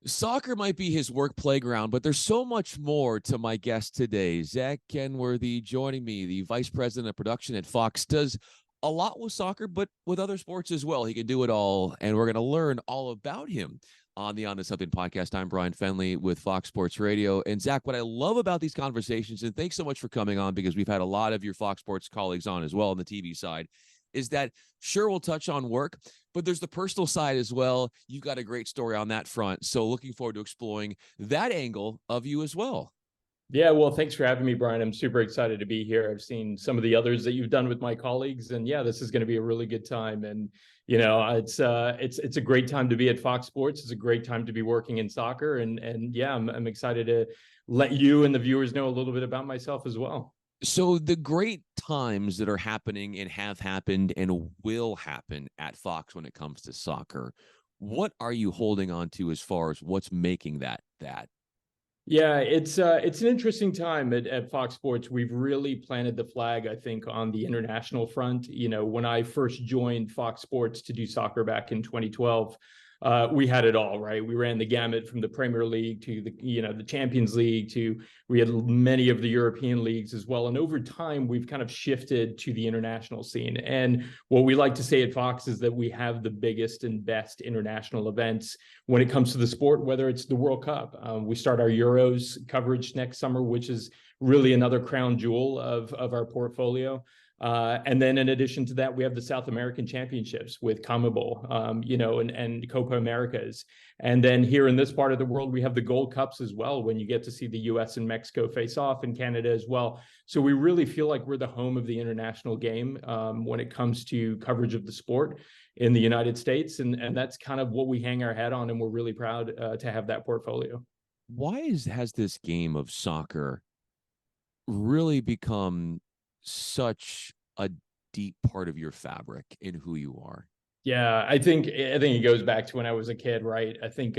Soccer might be his work playground, but there's so much more to my guest today. Zac Kenworthy joining me, the vice president of production at Fox, does a lot with soccer, but with other sports as well. He can do it all, and we're going to learn all about him on the On to Something podcast. I'm Bryan Fenley with Fox Sports Radio. And Zac, what I love about these conversations, and thanks so much for coming on because we've had a lot of your Fox Sports colleagues on as well on the TV side, is that sure, we'll touch on work, but there's the personal side as well. You've got a great story on that front. So looking forward to exploring that angle of you as well. Yeah, well, thanks for having me, Brian. I'm super excited to be here. I've seen some of the others that you've done with my colleagues, and yeah, this is going to be a really good time. And it's a great time to be at Fox Sports. It's a great time to be working in soccer, and yeah, I'm excited to let you and the viewers know a little bit about myself as well. So the great times that are happening and have happened and will happen at Fox when it comes to soccer, what are you holding on to as far as what's making that? Yeah, it's an interesting time at Fox Sports. We've really planted the flag, I think, on the international front. You know, when I first joined Fox Sports to do soccer back in 2012, we had it all, right? We ran the gamut from the Premier League to the Champions League to we had many of the European leagues as well. And over time, we've kind of shifted to the international scene. And what we like to say at Fox is that we have the biggest and best international events when it comes to the sport, whether it's the World Cup. We start our Euros coverage next summer, which is really another crown jewel of our portfolio. And then in addition to that, we have the South American Championships with CONMEBOL, and Copa Americas. And then here in this part of the world, we have the Gold Cups as well, when you get to see the US and Mexico face off, and Canada as well. So we really feel like we're the home of the international game when it comes to coverage of the sport in the United States. And that's kind of what we hang our hat on. And we're really proud to have that portfolio. Has this game of soccer really become such a deep part of your fabric in who you are? Yeah, I think it goes back to when I was a kid, right? I think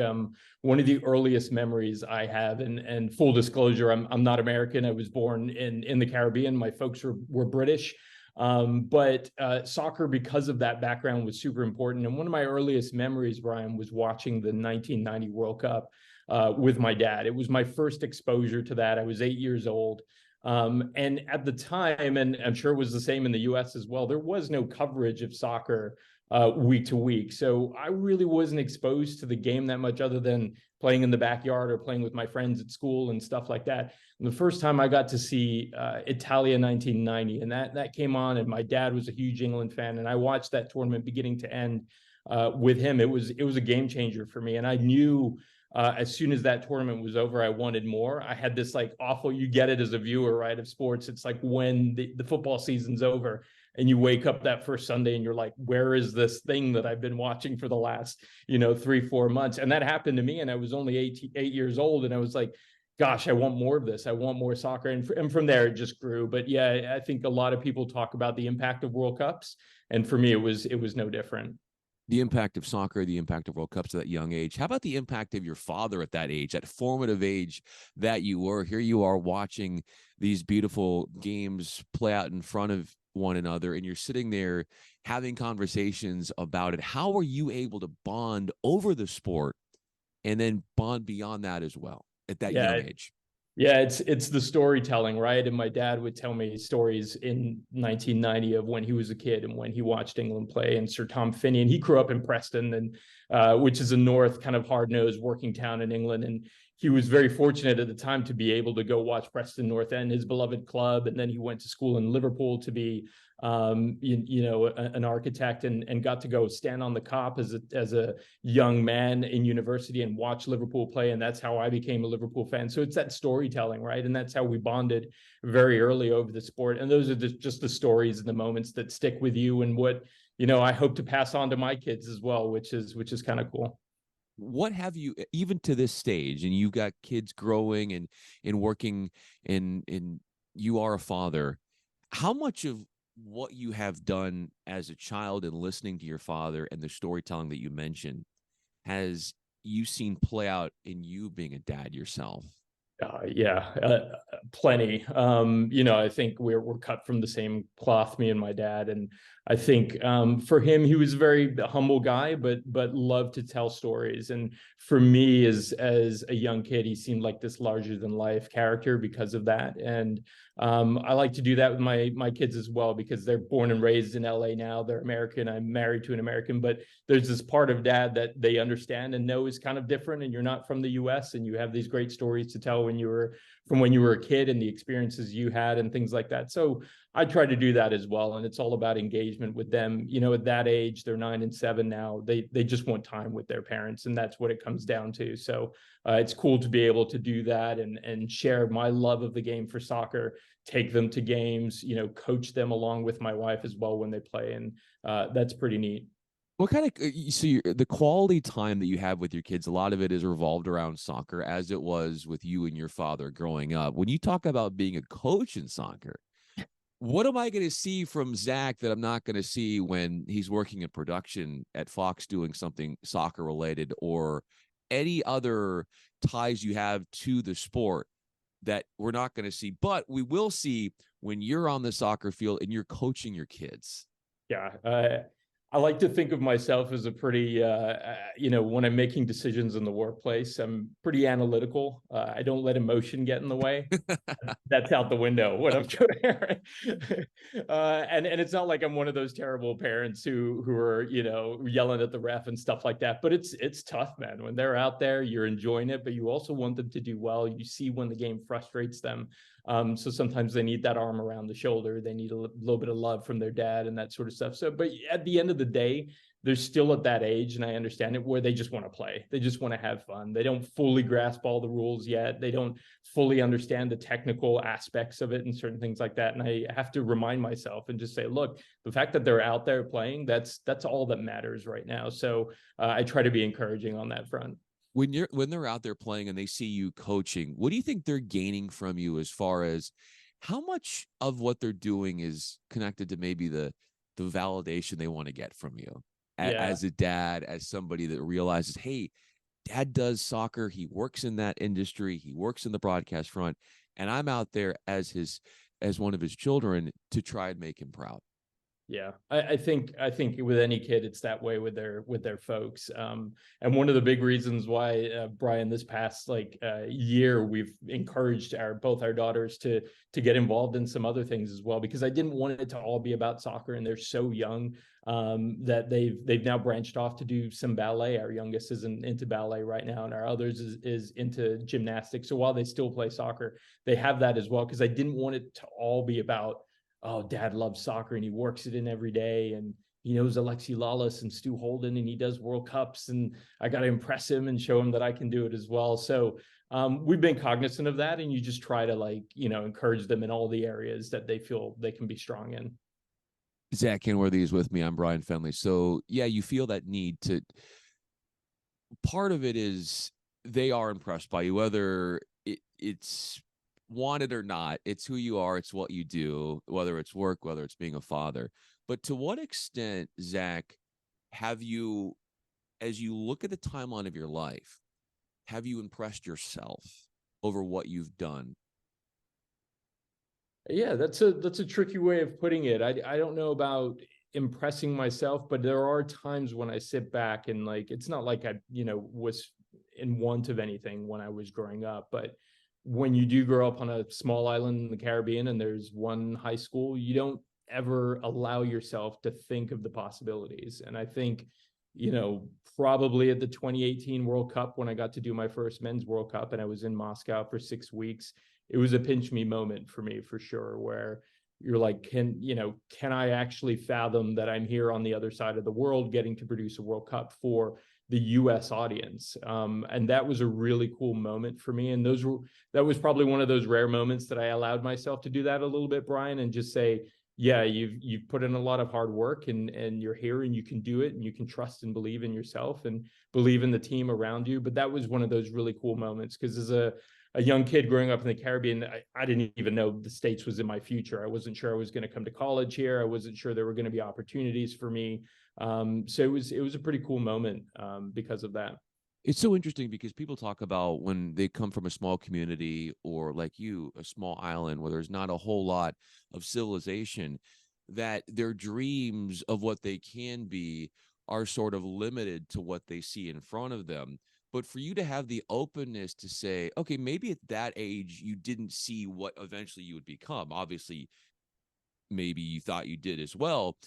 one of the earliest memories I have, and full disclosure, I'm not American. I was born in the Caribbean. My folks were British, but soccer, because of that background, was super important. And one of my earliest memories, Brian, was watching the 1990 World Cup with my dad. It was my first exposure to that. I was 8 years old. And at the time, and I'm sure it was the same in the US as well, there was no coverage of soccer week to week. So I really wasn't exposed to the game that much other than playing in the backyard or playing with my friends at school and stuff like that. And the first time I got to see Italia 1990, and that came on, and my dad was a huge England fan, and I watched that tournament beginning to end with him. It was a game changer for me, and I knew as soon as that tournament was over, I wanted more. I had this like awful, you get it as a viewer, right, of sports. It's like when the football season's over and you wake up that first Sunday and you're like, where is this thing that I've been watching for the last, 3-4 months? And that happened to me. And I was only 8 years old. And I was like, gosh, I want more of this. I want more soccer. And from there, it just grew. But yeah, I think a lot of people talk about the impact of World Cups. And for me, it was no different. The impact of soccer, the impact of World Cups at that young age. How about the impact of your father at that age, that formative age that you were? Here you are watching these beautiful games play out in front of one another, and you're sitting there having conversations about it. How are you able to bond over the sport and then bond beyond that as well at that young Yeah, age? Yeah, it's the storytelling, right? And my dad would tell me stories in 1990 of when he was a kid and when he watched England play, and Sir Tom Finney. And he grew up in Preston, and which is a north kind of hard-nosed working town in England. And he was very fortunate at the time to be able to go watch Preston North End, his beloved club. And then he went to school in Liverpool to be an architect, and got to go stand on the Kop as a young man in university and watch Liverpool play. And that's how I became a Liverpool fan. So it's that storytelling, right? And that's how we bonded very early over the sport. And those are just the stories and the moments that stick with you, and what, I hope to pass on to my kids as well, which is kind of cool. What have you, even to this stage, and you've got kids growing and working, and you are a father, how much of what you have done as a child and listening to your father and the storytelling that you mentioned has you seen play out in you being a dad yourself? Yeah, Plenty. I think we're cut from the same cloth, me and my dad. And I think for him, he was a very humble guy, but loved to tell stories. And for me, as a young kid, he seemed like this larger than life character because of that. And I like to do that with my kids as well, because they're born and raised in LA now. They're American. I'm married to an American, but there's this part of dad that they understand and know is kind of different. And you're not from the US, and you have these great stories to tell when you were a kid and the experiences you had and things like that. So I try to do that as well. And it's all about engagement with them. At that age, they're 9 and 7 now. They just want time with their parents, and that's what it comes down to. So it's cool to be able to do that and share my love of the game for soccer, take them to games, coach them along with my wife as well when they play. And that's pretty neat. What kind of the quality time that you have with your kids, a lot of it is revolved around soccer, as it was with you and your father growing up. When you talk about being a coach in soccer, what am I going to see from Zac that I'm not going to see when he's working in production at Fox doing something soccer related, or any other ties you have to the sport that we're not going to see, but we will see when you're on the soccer field and you're coaching your kids? Yeah. I like to think of myself as a pretty, when I'm making decisions in the workplace, I'm pretty analytical. I don't let emotion get in the way. That's out the window when I'm trying. And it's not like I'm one of those terrible parents who are yelling at the ref and stuff like that. But it's tough, man. When they're out there, you're enjoying it, but you also want them to do well. You see when the game frustrates them. So sometimes they need that arm around the shoulder. They need a little bit of love from their dad and that sort of stuff. So, but at the end of the day, they're still at that age, and I understand it, where they just want to play. They just want to have fun. They don't fully grasp all the rules yet. They don't fully understand the technical aspects of it and certain things like that. And I have to remind myself and just say, look, the fact that they're out there playing, that's all that matters right now. So I try to be encouraging on that front. When they're out there playing and they see you coaching, what do you think they're gaining from you, as far as how much of what they're doing is connected to maybe the validation they want to get from you Yeah. as a dad, as somebody that realizes, hey, dad does soccer, he works in that industry, he works in the broadcast front, and I'm out there as one of his children to try and make him proud? Yeah, I think with any kid, it's that way with their folks. And one of the big reasons why, Bryan, this past year, we've encouraged both our daughters to get involved in some other things as well, because I didn't want it to all be about soccer, and they're so young that they've now branched off to do some ballet. Our youngest is into ballet right now, and our others is into gymnastics. So while they still play soccer, they have that as well, because I didn't want it to all be about, oh, dad loves soccer and he works it in every day, and he knows Alexi Lawless and Stu Holden, and he does World Cups, and I got to impress him and show him that I can do it as well. So we've been cognizant of that, and you just try to encourage them in all the areas that they feel they can be strong in. Zac Kenworthy is with me. I'm Bryan Fenley. So yeah, you feel that need to. Part of it is they are impressed by you, whether it's wanted or not. It's who you are. It's what you do, whether it's work, whether it's being a father. But to what extent, Zac, have you, as you look at the timeline of your life, have you impressed yourself over what you've done? Yeah, that's a tricky way of putting it. I don't know about impressing myself, but there are times when I sit back and it's not like I was in want of anything when I was growing up, but when you do grow up on a small island in the Caribbean and there's one high school, you don't ever allow yourself to think of the possibilities. And I think, probably at the 2018 World Cup, when I got to do my first men's World Cup and I was in Moscow for 6 weeks, it was a pinch me moment for me, for sure, where you're like, can I actually fathom that I'm here on the other side of the world getting to produce a World Cup for the US audience? And that was a really cool moment for me. And that was probably one of those rare moments that I allowed myself to do that a little bit, Bryan, and just say, yeah, you've put in a lot of hard work, and you're here, and you can do it, and you can trust and believe in yourself and believe in the team around you. But that was one of those really cool moments, because as a young kid growing up in the Caribbean, I didn't even know the States was in my future. I wasn't sure I was going to come to college here. I wasn't sure there were going to be opportunities for me. So it was a pretty cool moment because of that. It's so interesting because people talk about when they come from a small community or like you, a small island where there's not a whole lot of civilization, that their dreams of what they can be are sort of limited to what they see in front of them. But for you to have the openness to say, okay, maybe at that age you didn't see what eventually you would become. Obviously, maybe you thought you did as well,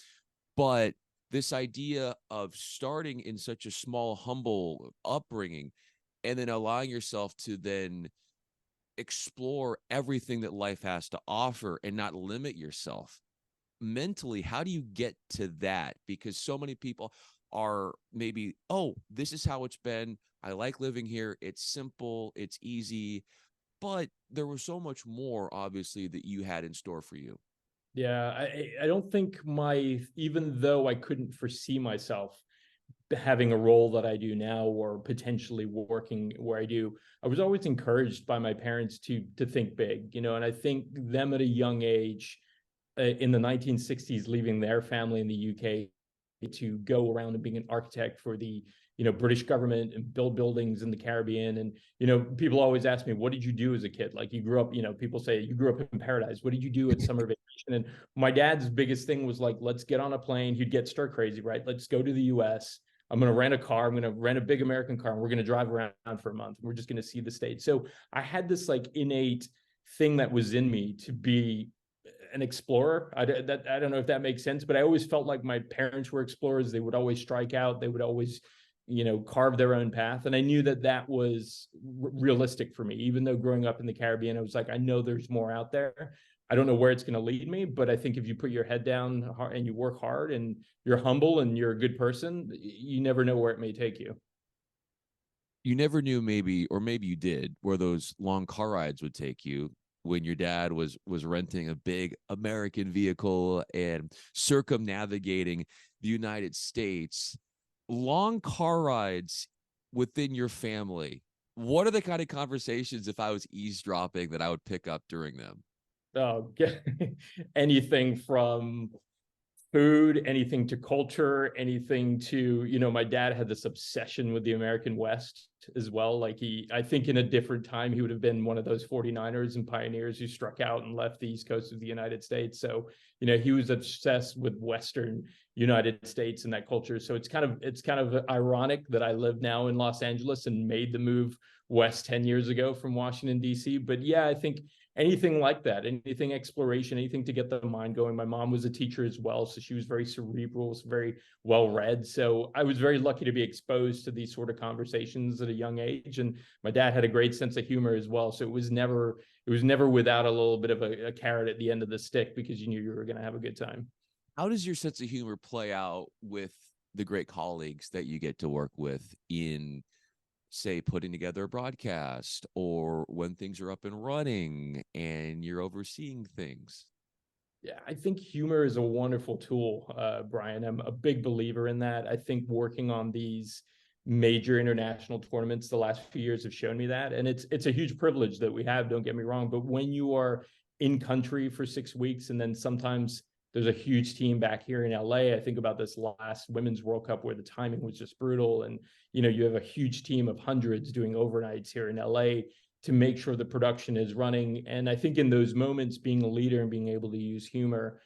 but this idea of starting in such a small, humble upbringing and then allowing yourself to then explore everything that life has to offer and not limit yourself mentally, how do you get to that? Because so many people are maybe, oh, this is how it's been. I like living here. It's simple, it's easy, but there was so much more, obviously, that you had in store for you. Yeah, I don't think even though I couldn't foresee myself having a role that I do now or potentially working where I do, I was always encouraged by my parents to think big, and I think them at a young age in the 1960s, leaving their family in the UK to go around and being an architect for the British government and build buildings in the Caribbean. And people always ask me, what did you do as a kid? Like, you grew up, people say you grew up in paradise. What did you do at summer vacation? And my dad's biggest thing was like, let's get on a plane. He'd get stir crazy, right? Let's go to the US. I'm going to rent a car. I'm going to rent a big American car, and we're going to drive around for a month. We're just going to see the state. So I had this like innate thing that was in me to be an explorer. I don't know if that makes sense, but I always felt like my parents were explorers. They would always strike out. They would always, carve their own path. And I knew that that was realistic for me. Even though growing up in the Caribbean, I was like, I know there's more out there. I don't know where it's going to lead me, but I think if you put your head down and you work hard and you're humble and you're a good person, you never know where it may take you. You never knew, maybe, or maybe you did, where those long car rides would take you when your dad was renting a big American vehicle and circumnavigating the United States. Long car rides within your family. What are the kind of conversations, if I was eavesdropping, that I would pick up during them? Oh, anything from food, anything to culture, anything to, my dad had this obsession with the American West as well. Like, I think in a different time, he would have been one of those 49ers and pioneers who struck out and left the East Coast of the United States. So, he was obsessed with Western United States and that culture. So it's kind of ironic that I live now in Los Angeles and made the move west 10 years ago from Washington, D.C. But yeah, I think anything like that, anything exploration, anything to get the mind going. My mom was a teacher as well, so she was very cerebral, very well read. So I was very lucky to be exposed to these sort of conversations at a young age. And my dad had a great sense of humor as well. So it was never without a little bit of a carrot at the end of the stick, because you knew you were going to have a good time. How does your sense of humor play out with the great colleagues that you get to work with in, say, putting together a broadcast or when things are up and running and you're overseeing things? Yeah, I think humor is a wonderful tool, Brian. I'm a big believer in that. I think working on these major international tournaments the last few years have shown me that, and it's a huge privilege that we have. Don't get me wrong, but when you are in country for 6 weeks, and then sometimes there's a huge team back here in LA. I think about this last Women's World Cup where the timing was just brutal, and you have a huge team of hundreds doing overnights here in LA to make sure the production is running. And I think in those moments, being a leader and being able to use humor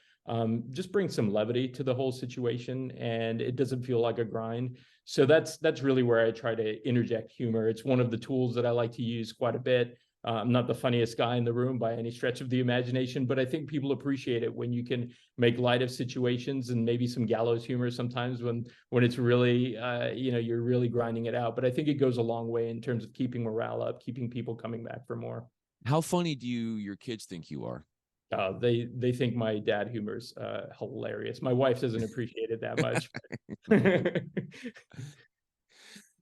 just brings some levity to the whole situation, and it doesn't feel like a grind. So that's really where I try to interject humor. It's one of the tools that I like to use quite a bit. I'm not the funniest guy in the room by any stretch of the imagination, but I think people appreciate it when you can make light of situations, and maybe some gallows humor sometimes when it's really you're really grinding it out. But I think it goes a long way in terms of keeping morale up, keeping people coming back for more. How funny do your kids think you are? They think my dad humor's hilarious. My wife doesn't appreciate it that much.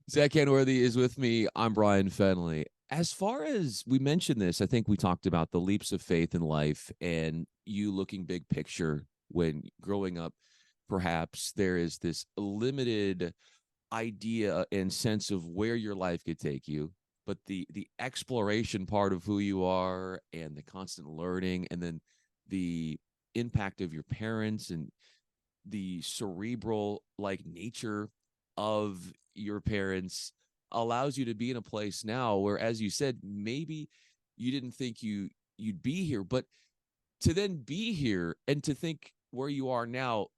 Zac Kenworthy is with me. I'm Bryan Fenley. As far as we mentioned this, I think we talked about the leaps of faith in life and you looking big picture when growing up. Perhaps there is this limited idea and sense of where your life could take you, but the exploration part of who you are and the constant learning, and then the impact of your parents and the cerebral like nature of your parents allows you to be in a place now where, as you said, maybe you didn't think you'd be here, but to then be here and to think where you are now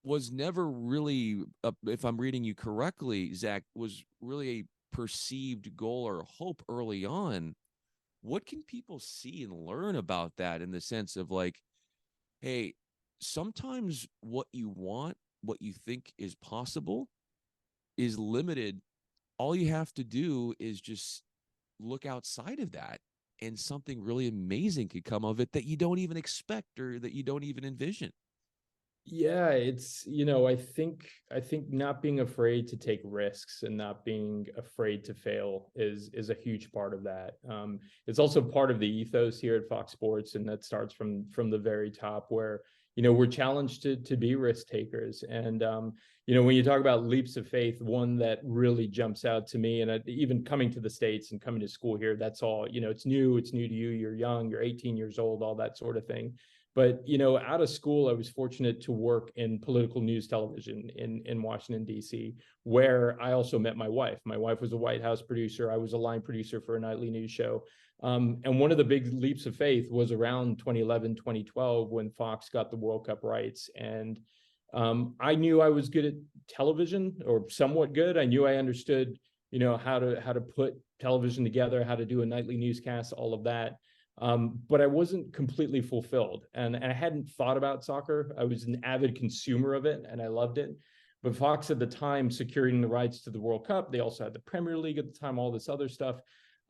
was never really, if I'm reading you correctly, Zach, was really a perceived goal or hope early on. What can people see and learn about that in the sense of like, hey, sometimes what you want, what you think is possible, is limited. All you have to do is just look outside of that, and something really amazing could come of it that you don't even expect or that you don't even envision. Yeah, it's, I think not being afraid to take risks and not being afraid to fail is a huge part of that. It's also part of the ethos here at Fox Sports, and that starts from the very top, where we're challenged to be risk takers. And when you talk about leaps of faith, one that really jumps out to me, and even coming to the States and coming to school here, that's all, it's new to you, you're young, you're 18 years old, all that sort of thing. But out of school, I was fortunate to work in political news television in Washington, D.C., where I also met my wife. My wife was a White House producer. I was a line producer for a nightly news show. And one of the big leaps of faith was around 2011, 2012, when Fox got the World Cup rights. And I knew I was good at television, or somewhat good. I knew I understood, how to put television together, how to do a nightly newscast, all of that. But I wasn't completely fulfilled, and I hadn't thought about soccer. I was an avid consumer of it, and I loved it. But Fox at the time, securing the rights to the World Cup, they also had the Premier League at the time, all this other stuff.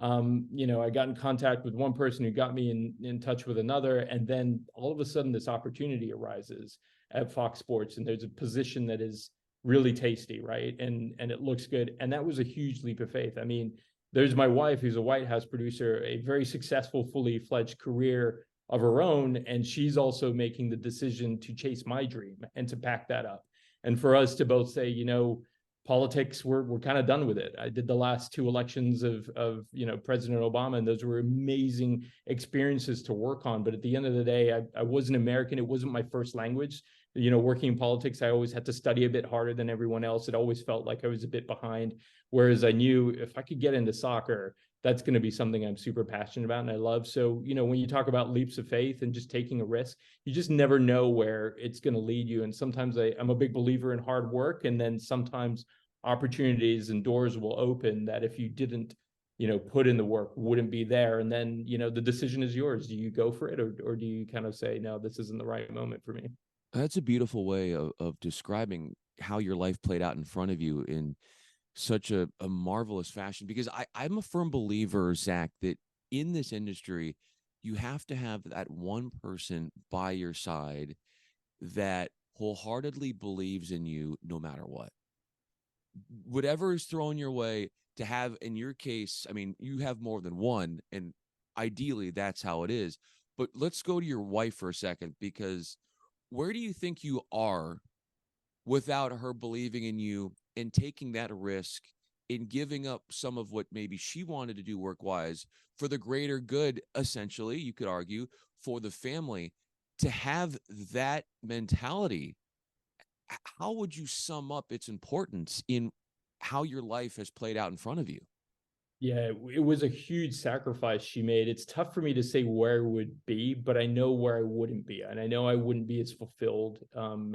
I got in contact with one person who got me in touch with another, and then all of a sudden this opportunity arises at Fox Sports, and there's a position that is really tasty, right? And it looks good, and that was a huge leap of faith. I mean, there's my wife, who's a White House producer, a very successful, fully fledged career of her own. And she's also making the decision to chase my dream and to pack that up. And for us to both say, politics, we're kind of done with it. I did the last two elections of President Obama, and those were amazing experiences to work on. But at the end of the day, I wasn't American. It wasn't my first language. Working in politics, I always had to study a bit harder than everyone else. It always felt like I was a bit behind. Whereas I knew if I could get into soccer, that's going to be something I'm super passionate about and I love. So, when you talk about leaps of faith and just taking a risk, you just never know where it's going to lead you. And sometimes I'm a big believer in hard work. And then sometimes opportunities and doors will open that if you didn't, put in the work, wouldn't be there. And then, the decision is yours. Do you go for it, or do you kind of say, no, this isn't the right moment for me? That's a beautiful way of describing how your life played out in front of you in such a marvelous fashion, because I'm a firm believer, Zach, that in this industry, you have to have that one person by your side that wholeheartedly believes in you no matter what. Whatever is thrown your way, to have, in your case, I mean, you have more than one, and ideally that's how it is. But let's go to your wife for a second, because where do you think you are without her believing in you and taking that risk in giving up some of what maybe she wanted to do work wise for the greater good, essentially, you could argue, for the family? To have that mentality, how would you sum up its importance in how your life has played out in front of you? Yeah, it was a huge sacrifice she made. It's tough for me to say where it would be, but I know where I wouldn't be. And I know I wouldn't be as fulfilled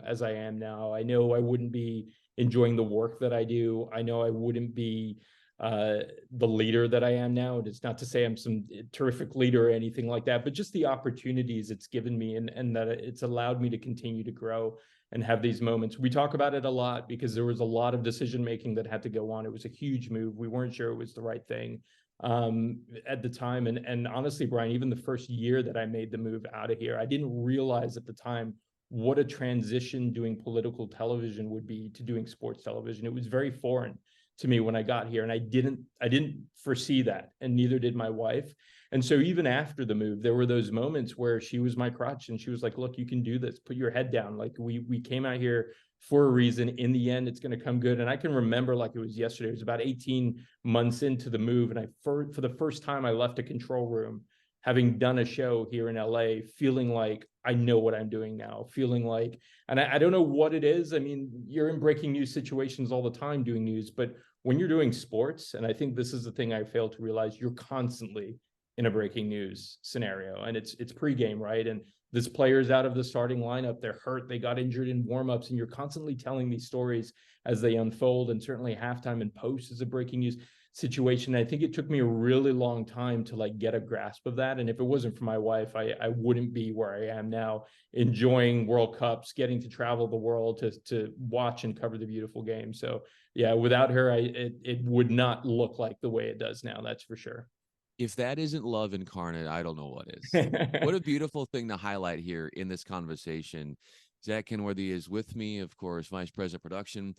as I am now. I know I wouldn't be enjoying the work that I do. I know I wouldn't be the leader that I am now. It's not to say I'm some terrific leader or anything like that, but just the opportunities it's given me, and that it's allowed me to continue to grow and have these moments. We talk about it a lot because there was a lot of decision making that had to go on. It was a huge move. We weren't sure it was the right thing at the time. And honestly, Bryan, even the first year that I made the move out of here, I didn't realize at the time what a transition doing political television would be to doing sports television. It was very foreign to me when I got here, and I didn't foresee that, and neither did my wife. And so even after the move, there were those moments where she was my crutch, and she was like, look, you can do this, put your head down. Like we came out here for a reason. In the end, it's going to come good. And I can remember like it was yesterday. It was about 18 months into the move, and for the first time I left a control room, having done a show here in LA, feeling like I know what I'm doing now, feeling like, and I don't know what it is. I mean, you're in breaking news situations all the time doing news, but when you're doing sports, and I think this is the thing I failed to realize, you're constantly in a breaking news scenario, and it's pregame, right? And this player's out of the starting lineup, they're hurt, they got injured in warmups, and you're constantly telling these stories as they unfold. And certainly halftime and post is a breaking news situation. I think it took me a really long time to like get a grasp of that. And if it wasn't for my wife, I wouldn't be where I am now, enjoying World Cups, getting to travel the world to watch and cover the beautiful game. So yeah, without her, it would not look like the way it does now. That's for sure. If that isn't love incarnate, I don't know what is. What a beautiful thing to highlight here in this conversation. Zac Kenworthy is with me, of course, Vice President Production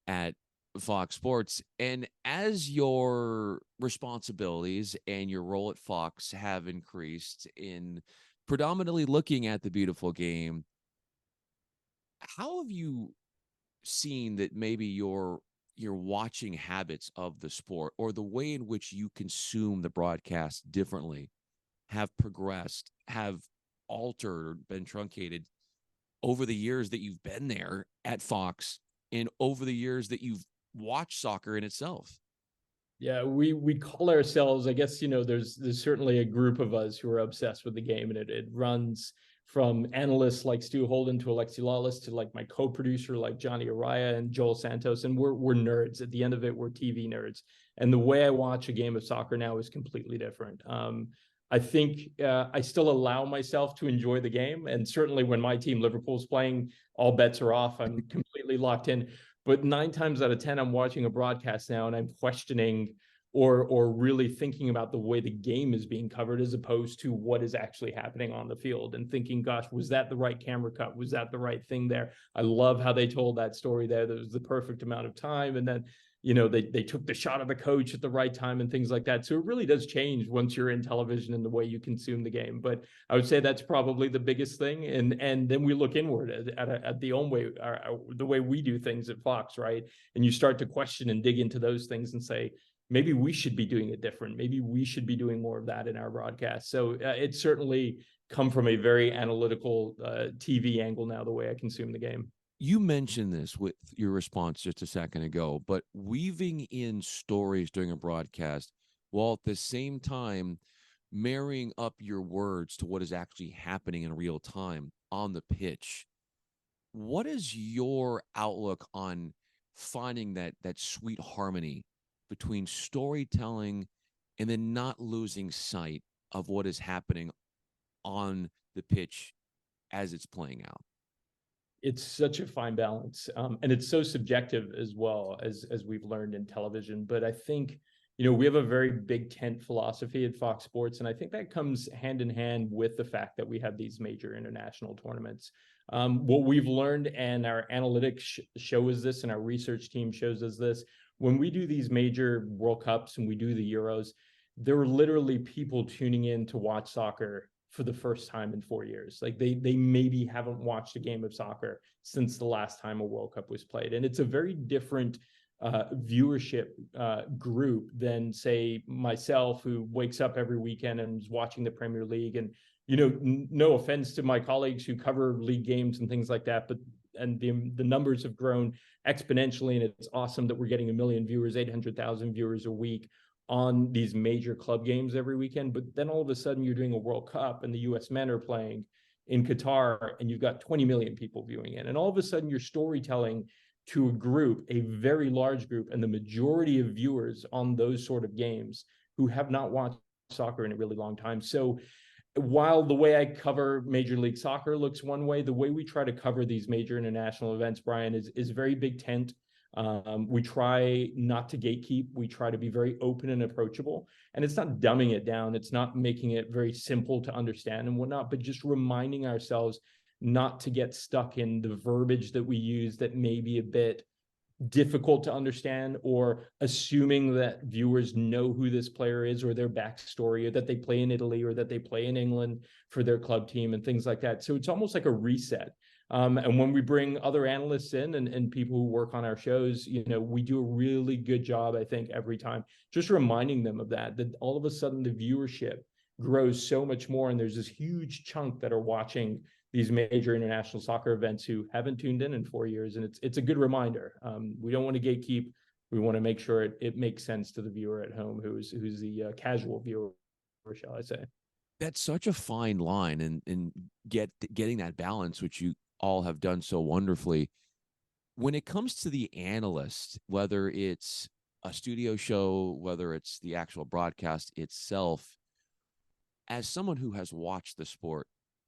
at Fox Sports. And as your responsibilities and your role at Fox have increased in predominantly looking at the beautiful game, how have you seen that maybe your watching habits of the sport or the way in which you consume the broadcast differently have progressed, have altered or been truncated over the years that you've been there at Fox and over the years that you've watched soccer in itself? Yeah, we call ourselves, I guess, there's certainly a group of us who are obsessed with the game, and it runs from analysts like Stu Holden to Alexi Lawless to like my co-producer like Johnny Araya and Joel Santos, and we're nerds. At the end of it, we're TV nerds. And the way I watch a game of soccer now is completely different. I think I still allow myself to enjoy the game, and certainly when my team Liverpool's playing, all bets are off. I'm completely locked in. But 9 times out of 10, I'm watching a broadcast now and I'm questioning or really thinking about the way the game is being covered as opposed to what is actually happening on the field, and thinking, gosh, was that the right camera cut? Was that the right thing there? I love how they told that story there. That was the perfect amount of time. And then, they took the shot of the coach at the right time and things like that. So it really does change once you're in television and the way you consume the game. But I would say that's probably the biggest thing. And then we look inward at the own way, the way we do things at Fox, right? And you start to question and dig into those things and say, maybe we should be doing it different. Maybe we should be doing more of that in our broadcast. So it's certainly come from a very analytical TV angle now, the way I consume the game. You mentioned this with your response just a second ago, but weaving in stories during a broadcast while at the same time marrying up your words to what is actually happening in real time on the pitch. What is your outlook on finding that sweet harmony between storytelling and then not losing sight of what is happening on the pitch as it's playing out? It's such a fine balance, and it's so subjective as well, as we've learned in television. But I think, we have a very big tent philosophy at Fox Sports, and I think that comes hand in hand with the fact that we have these major international tournaments. What we've learned, and our analytics show us this, and our research team shows us this, when we do these major World Cups and we do the Euros, there are literally people tuning in to watch soccer for the first time in 4 years. Like they maybe haven't watched a game of soccer since the last time a World Cup was played. And it's a very different viewership group than, say, myself, who wakes up every weekend and is watching the Premier League. And, no offense to my colleagues who cover league games and things like that, but the numbers have grown exponentially, and it's awesome that we're getting 1 million viewers, 800,000 viewers a week on these major club games every weekend. But then all of a sudden you're doing a World Cup and the US men are playing in Qatar and you've got 20 million people viewing it. And all of a sudden you're storytelling to a group, a very large group, and the majority of viewers on those sort of games who have not watched soccer in a really long time. So while the way I cover Major League Soccer looks one way, the way we try to cover these major international events, Bryan, is very big tent. We try not to gatekeep. We try to be very open and approachable. And it's not dumbing it down. It's not making it very simple to understand and whatnot, but just reminding ourselves not to get stuck in the verbiage that we use that may be a bit difficult to understand, or assuming that viewers know who this player is or their backstory, or that they play in Italy or that they play in England for their club team and things like that. So it's almost like a reset. And when we bring other analysts in and people who work on our shows, we do a really good job, I think, every time, just reminding them of that all of a sudden the viewership grows so much more. And there's this huge chunk that are watching these major international soccer events who haven't tuned in 4 years. And it's a good reminder. We don't want to gatekeep. we want to make sure it makes sense to the viewer at home, who's the casual viewer, shall I say. That's such a fine line, and getting that balance, which you all have done so wonderfully. When it comes to the analyst, whether it's a studio show, whether it's the actual broadcast itself, as someone who has watched the sport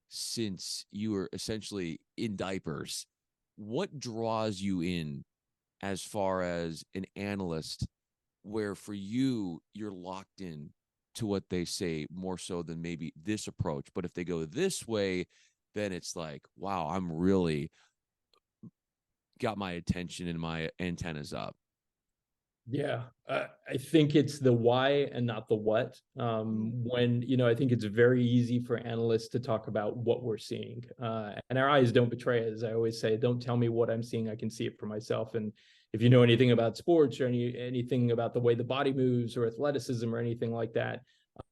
since you were essentially in diapers, what draws you in as far as an analyst, where for you, you're locked in to what they say more so than maybe this approach? But if they go this way, then it's like, wow, I'm really got my attention and my antennas up. Yeah, I think it's the why and not the what. When, I think it's very easy for analysts to talk about what we're seeing. And our eyes don't betray, as I always say, don't tell me what I'm seeing. I can see it for myself. And if you know anything about sports or anything about the way the body moves or athleticism or anything like that,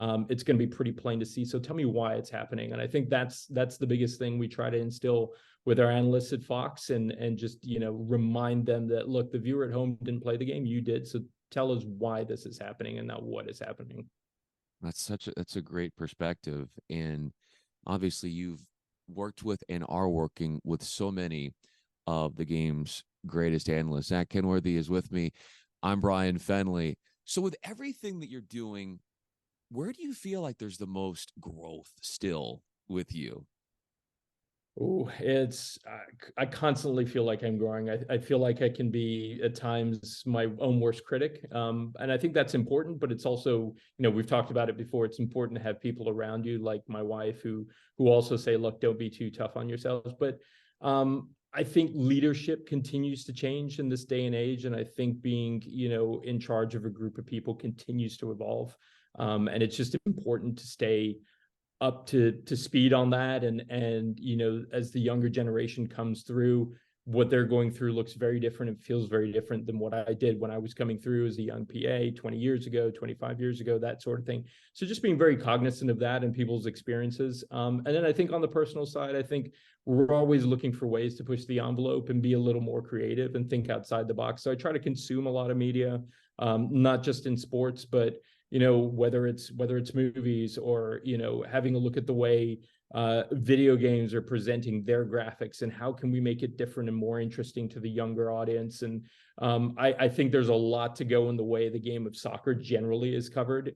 it's going to be pretty plain to see. So tell me why it's happening. And I think that's the biggest thing we try to instill with our analysts at Fox, and just, remind them that, look, the viewer at home didn't play the game, you did. So tell us why this is happening and not what is happening. That's a great perspective. And obviously you've worked with and are working with so many of the game's greatest analysts. Zac Kenworthy is with me. I'm Bryan Fenley. So with everything that you're doing, where do you feel like there's the most growth still with you? Oh, I constantly feel like I'm growing. I feel like I can be at times my own worst critic. And I think that's important, but it's also, we've talked about it before. It's important to have people around you, like my wife, who also say, look, don't be too tough on yourselves. But I think leadership continues to change in this day and age. And I think being, in charge of a group of people continues to evolve. And it's just important to stay up to speed on that, and as the younger generation comes through, what they're going through looks very different and feels very different than what I did when I was coming through as a young PA 20 years ago, 25 years ago, that sort of thing. So just being very cognizant of that and people's experiences. And then I think on the personal side, I think we're always looking for ways to push the envelope and be a little more creative and think outside the box. So I try to consume a lot of media, not just in sports, but whether it's movies, or having a look at the way video games are presenting their graphics, and how can we make it different and more interesting to the younger audience. And I think there's a lot to go in the way the game of soccer generally is covered.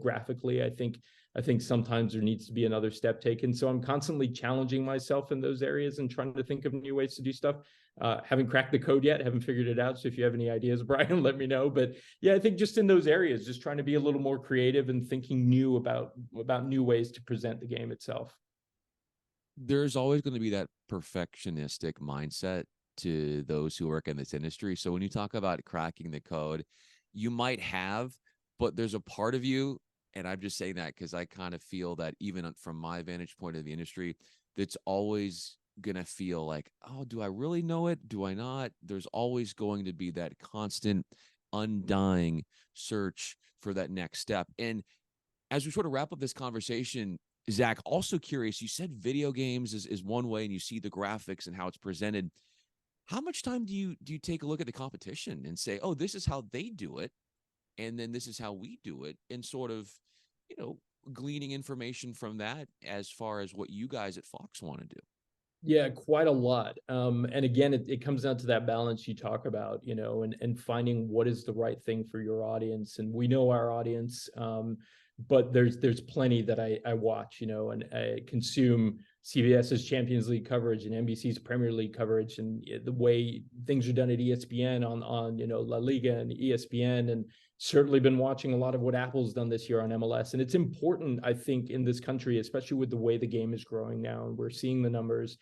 Graphically, I think sometimes there needs to be another step taken. So I'm constantly challenging myself in those areas and trying to think of new ways to do stuff. Haven't cracked the code yet, haven't figured it out. So if you have any ideas, Bryan, let me know. But yeah, I think just in those areas, just trying to be a little more creative and thinking new about new ways to present the game itself. There's always going to be that perfectionistic mindset to those who work in this industry. So when you talk about cracking the code, you might have, but there's a part of you, and I'm just saying that because I kind of feel that even from my vantage point of the industry, that's always going to feel like, oh, do I really know it? Do I not? There's always going to be that constant, undying search for that next step. And as we sort of wrap up this conversation, Zac, also curious, you said video games is one way, and you see the graphics and how it's presented. How much time do you take a look at the competition and say, oh, this is how they do it, and then this is how we do it, and sort of, you know, gleaning information from that as far as what you guys at Fox want to do? Yeah, quite a lot. And again, it comes down to that balance you talk about, and finding what is the right thing for your audience. And we know our audience, but there's plenty that I watch, and I consume CBS's Champions League coverage and NBC's Premier League coverage, and the way things are done at ESPN on La Liga and ESPN, and certainly been watching a lot of what Apple's done this year on MLS. And it's important, I think, in this country, especially with the way the game is growing now, and we're seeing the numbers.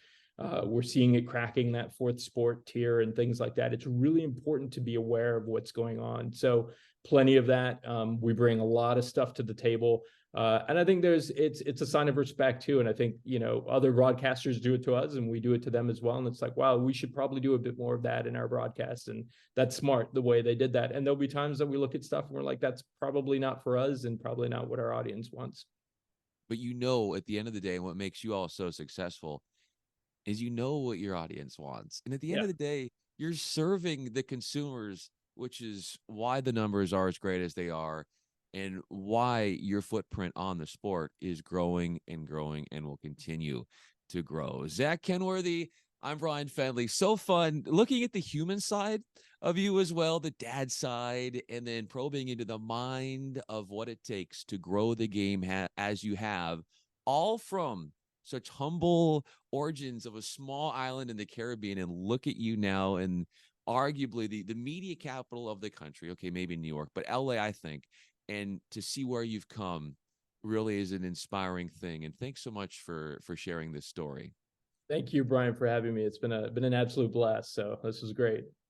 We're seeing it cracking that fourth sport tier and things like that. It's really important to be aware of what's going on. So plenty of that. We bring a lot of stuff to the table. And I think it's a sign of respect too. And I think, other broadcasters do it to us and we do it to them as well. And it's like, wow, we should probably do a bit more of that in our broadcast. And that's smart the way they did that. And there'll be times that we look at stuff and we're like, that's probably not for us and probably not what our audience wants. But at the end of the day, what makes you all so successful is what your audience wants. And at the end Yeah. of the day, you're serving the consumers which is why the numbers are as great as they are and why your footprint on the sport is growing and growing and will continue to grow. Zac Kenworthy, I'm Bryan Fenley. So fun looking at the human side of you as well, the dad side, and then probing into the mind of what it takes to grow the game as you have, all from such humble origins of a small island in the Caribbean. And look at you now, and arguably the media capital of the country. Okay, maybe New York, but LA, I think. And to see where you've come really is an inspiring thing. And thanks so much for sharing this story. Thank you, Brian, for having me. It's been an absolute blast. So this was great.